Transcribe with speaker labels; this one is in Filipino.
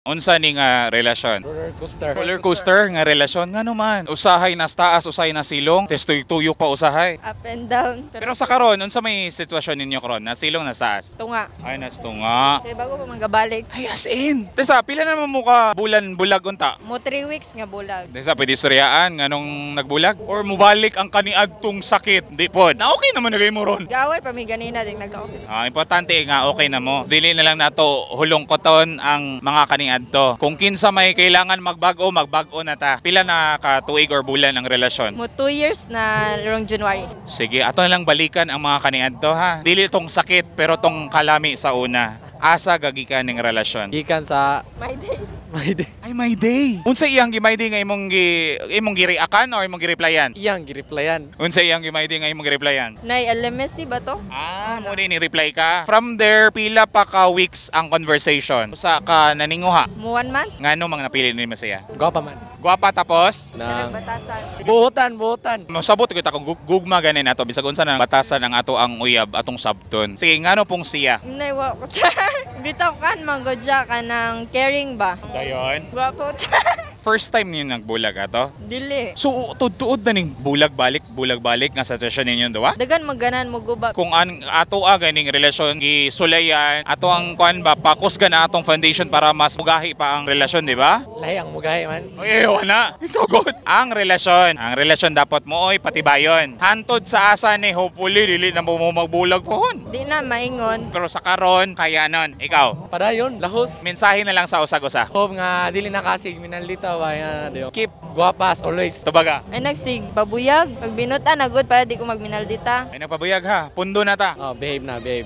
Speaker 1: Unsa ni nga relasyon?
Speaker 2: Roller coaster.
Speaker 1: Roller coaster nga relasyon nga naman. Usahay nas taas, usahay na silong, testoy tuyok pa usahay.
Speaker 3: Up and down.
Speaker 1: Pero sa karon, unsa may sitwasyon ninyo karon? Na silong nas taas?
Speaker 3: Tunga.
Speaker 1: Ay nas tunga.
Speaker 3: Kaya bago pa manggabalik.
Speaker 1: Ay as in. Tesa pila na mo ka bulan bulag unta?
Speaker 3: Mo 3 weeks nga bulag.
Speaker 1: Tesa pwede istoryaan nganong nagbulag or mubalik ang kaniadtong sakit? Di pod. Na okay naman nagay mo ron.
Speaker 3: Gaway pa mi ganina din nagka-office.
Speaker 1: Importante nga okay na mo. Dili na lang nato hulong koton ang mga kaniadto. Kung kinsa may kailangan magbago na ta. Pila na ka tuig or bulan ang relasyon?
Speaker 3: Mo 2 years na rong January.
Speaker 1: Sige, ato na lang balikan ang mga kaniadto ha. Dili tong sakit pero tong kalami sa una. Asa gagikan ning relasyon?
Speaker 2: Gikan sa
Speaker 3: My day.
Speaker 2: my day.
Speaker 1: Ay my day. Unsa iyang gimay day nga imong gi-reakan or imong gi-replyan?
Speaker 2: Iyang gireplyan.
Speaker 1: Unsa iyang gimay day nga imong gi-replyan?
Speaker 3: Nay LMSC ba to?
Speaker 1: Mo ni reply ka. From there pila pa ka weeks ang conversation. Usa ka naninguha.
Speaker 3: Mo 1 month.
Speaker 1: Ngano mga napili ni Masaya?
Speaker 2: Gwapa man.
Speaker 1: Gwapa tapos
Speaker 2: Na
Speaker 3: Batasan.
Speaker 2: buhutan.
Speaker 1: masabot kita kung gugma ganin ato bisag unsa na batasan ang ato ang uyab atong sabton. Sige ngano pong siya?
Speaker 3: Nay wa ko char. Bitaw kan manggodya ka ng caring ba?
Speaker 1: Dayon.
Speaker 3: Wa ko char.
Speaker 1: First time niyo nagbulag ato?
Speaker 3: Dili.
Speaker 1: So tuod na ning bulag balik nga sa sitwasyon ninyo duwa?
Speaker 3: Dagan maganan mo guba.
Speaker 1: Kung an ato ganing relasyon gisulayan ato ang kuan ba pakusgan na atong foundation para mas mugahi pa ang relasyon, di ba?
Speaker 2: Lahi ang mugahi man.
Speaker 1: Oy, wala. Ikaw good. Ang relasyon dapat mo oy patibayon. Hantod sa asa ni hopefully dili na mo magbulag pohon.
Speaker 3: Di na maingon.
Speaker 1: Pero sa karon kaya nun. Ikaw,
Speaker 2: Padayon, lahos.
Speaker 1: mensahe na lang sa usag-usa.
Speaker 2: Hope nga dili na kasig minalita ba yan. Keep guapas always.
Speaker 1: Tubaga.
Speaker 3: Ay nagsig pabuyag. Pag binutan agud para di ko magminaldita.
Speaker 1: Ay nagpabuyag ha. Pundo na ta.
Speaker 2: Oh, behave na, behave.